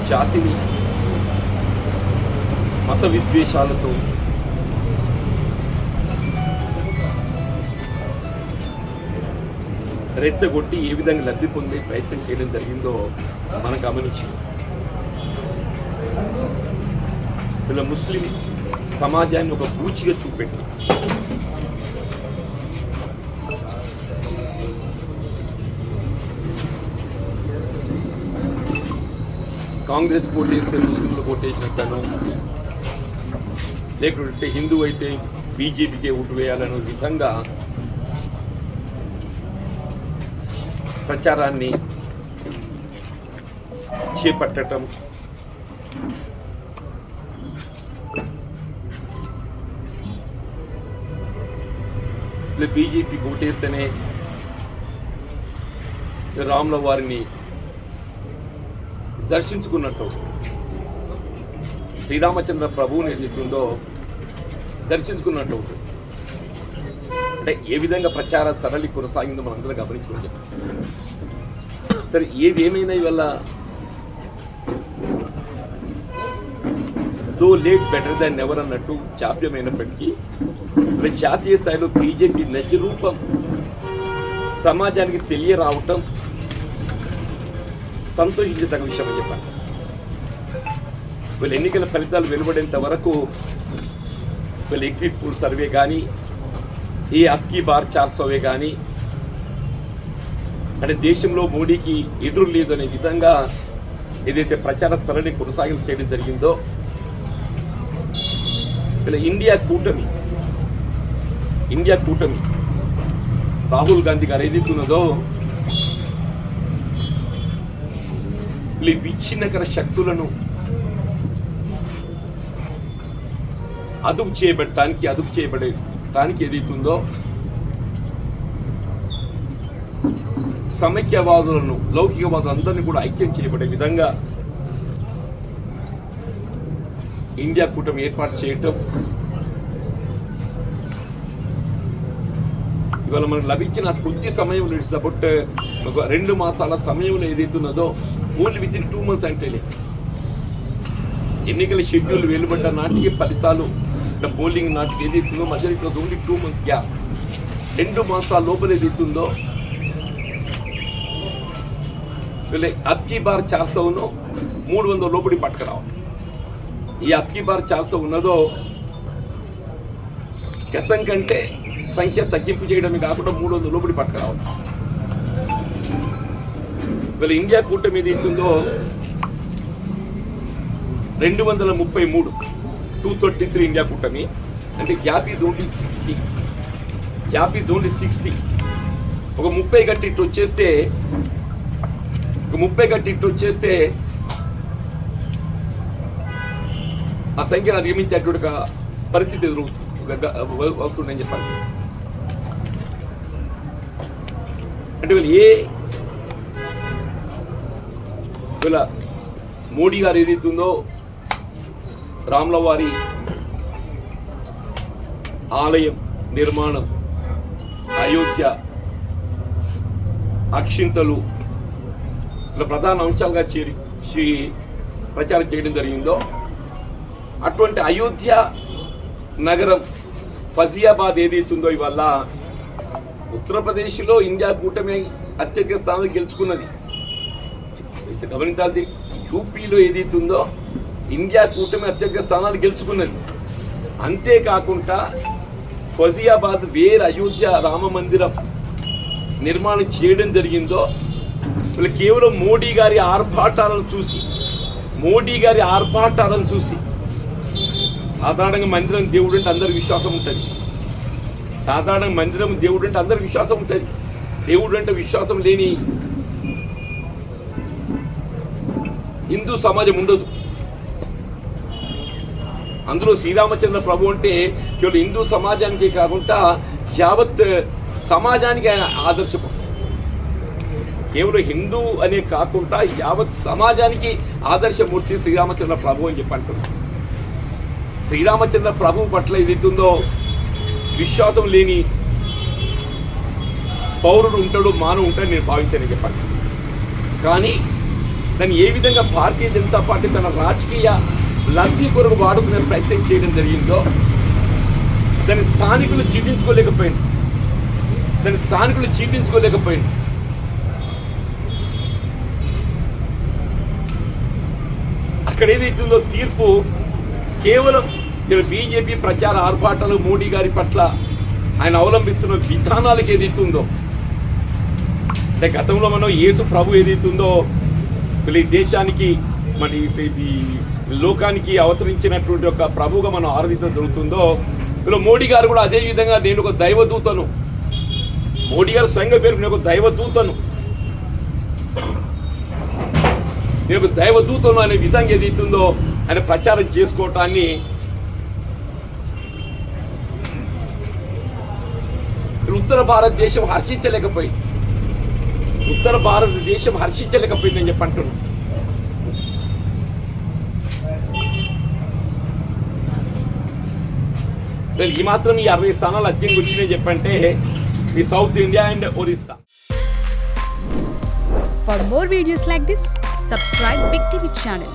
జాతిని మత విద్వేషాలతో రెచ్చగొట్టి ఏ విధంగా లబ్ధి పొందే ప్రయత్నం చేయడం జరిగిందో మనం గమనించాం. ఇలా ముస్లిం సమాజాన్ని ఒక పూచిగా చూపెట్టి కాంగ్రెస్ ఓటేస్తే ముస్లింలు ఓటేసినట్లను, లేకుంటే హిందూ అయితే బీజేపీకే ఓటు వేయాలనే విధంగా ప్రచారాన్ని చేపట్టడం, బీజేపీకి ఓటేస్తేనే రాముల వారిని దర్శించుకున్నట్టు, శ్రీరామచంద్ర ప్రభువుని ఏదైతుందో దర్శించుకున్నట్టు. అంటే ఏ విధంగా ప్రచార సరళి కొనసాగిందో మనందరం గమనించడం. సరే, ఏదేమైనా ఇవల్ల దో లేట్ బెటర్ దాన్ నెవర్ అన్నట్టు జాప్యమైనప్పటికీ జాతీయ స్థాయిలో బీజేపీ నిజరూపం సమాజానికి తెలియరావటం సంతోషించదగ్గ విషయం అని చెప్పాలి. వీళ్ళ ఎన్నికల ఫలితాలు వెలువడేంత వరకు వీళ్ళ ఎగ్జిట్ పోల్ సర్వే కానీ, ఈ అబ్కీ బార్ 400 కానీ, అంటే దేశంలో మోడీకి ఎదురు లేదు అనే విధంగా ఏదైతే ప్రచార సరళి కొనసాగింపు చేయడం జరిగిందో, వీళ్ళ ఇండియా కూటమి రాహుల్ గాంధీ గారు ఏదైతున్నదో విచ్ఛిన్నకర శక్తులను అదుపు చేయబడటానికి ఏదైతుందో సమైక్యవాదులను, లౌకికవాదులందరినీ కూడా ఐక్యం చేయబడే విధంగా ఇండియా కూటమి ఏర్పాటు చేయటం, ఇవాళ మనకు లభించిన కొద్ది సమయంలో ఇట్స్ 2 మాసాల సమయంలో ఏదైతున్నదో ఓన్లీ విత్ ఇన్ 2 months అంటే ఎన్నికల షెడ్యూల్ వెలువడ్డ నాటికి ఫలితాలు పోలింగ్ నాటికి ఏదైతుందో మధ్యలో ఓన్లీ 2 months గ్యాప్. 2 మాసాల లోపల ఏదైతుందో వీళ్ళ అబ్కీ బార్ 400ను 300 లోపలి పట్టుకురావాలి. ఈ అబ్కీ బార్ 400 ఉన్నదో గతం కంటే సంఖ్య తగ్గింపు చేయడమే కాకుండా 300 లోపలి పట్టుకురావాలి. వీళ్ళ ఇండియా కూటమి ఏది ఇస్తుందో 233 233 ఇండియా కూటమి, అంటే గ్యాప్ ఈజ్ ఓన్లీ 60. ఒక 30 గట్టి ఇట్టు వచ్చేస్తే ఆ సంఖ్యను అధిగమించేటువంటి పరిస్థితి వస్తుందని చెప్పాలి. అంటే వీళ్ళ మోడీ గారు ఏదైతుందో రాముల వారి ఆలయం నిర్మాణం, అయోధ్య, అక్షింతలు ఇలా ప్రధాన అంశాలుగా ప్రచారం చేయడం జరిగిందో, అటువంటి అయోధ్య నగరం ఫజియాబాద్ ఏదైతుందో ఇవాళ ఉత్తరప్రదేశ్లో ఇండియా కూటమి అత్యధిక స్థానాలు గెలుచుకున్నది. గమనించాల్సి, యూపీలో ఏదైతుందో ఇండియా కూటమి అత్యధిక స్థానాలు గెలుచుకున్నది. అంతేకాకుండా ఫజియాబాద్ వేర్ అయోధ్య రామ మందిరం నిర్మాణం చేయడం జరిగిందో వీళ్ళు కేవలం మోడీ గారి ఆర్భాటాలను చూసి సాధారణంగా మందిరం దేవుడు అంటే అందరికి విశ్వాసం ఉంటుంది. దేవుడు అంటే విశ్వాసం లేని హిందూ సమాజం ఉండదు. అందులో శ్రీరామచంద్ర ప్రభు అంటే కేవలం హిందూ సమాజానికి కాకుండా యావత్ సమాజానికి ఆయన ఆదర్శం. కేవలం హిందూ అనే కాకుండా యావత్ సమాజానికి ఆదర్శమూర్తి శ్రీరామచంద్ర ప్రభు అని చెప్పంటున్నారు. శ్రీరామచంద్ర ప్రభు పట్ల ఏదైతుందో విశ్వాసం లేని పౌరుడు ఉంటాడు, మానవు ఉంటాడు నేను భావించానని చెప్పండి. కానీ దాన్ని ఏ విధంగా భారతీయ జనతా పార్టీ తన రాజకీయ లబ్ధి కొరకు వాడుకునే ప్రయత్నం చేయడం జరిగిందో దాని స్థానికులు జీర్ణించుకోలేకపోయింది. అక్కడ ఏదైతుందో తీర్పు కేవలం బీజేపీ ప్రచార ఆర్భాటాలు, మోడీ గారి పట్ల ఆయన అవలంబిస్తున్న విధానాలకు ఏదైతుందో, అంటే గతంలో మనం యేసు ప్రభు ఏదైతుందో ఈ దేశానికి మరి ఈ లోకానికి అవతరించినటువంటి ఒక ప్రభువుగా మనం ఆరాధించడం జరుగుతుందో, ఇలా మోడీ గారు కూడా అదే విధంగా నేను ఒక దైవదూతను, మోడీ గారు స్వయంగా పేరు నేను ఒక దైవదూతను అనే విధంగా ఏదైతుందో ఆయన ప్రచారం చేసుకోవటాన్ని ఉత్తర భారతదేశం హర్షించలేకపోయిందని చెప్పి అంటున్నాను. ఈ మాత్రం ఈ 60 స్థానాలు అధికంగా వచ్చినాయి చెప్పంటే ఈ south India and Orissa. For more videos like this, subscribe Big TV channel.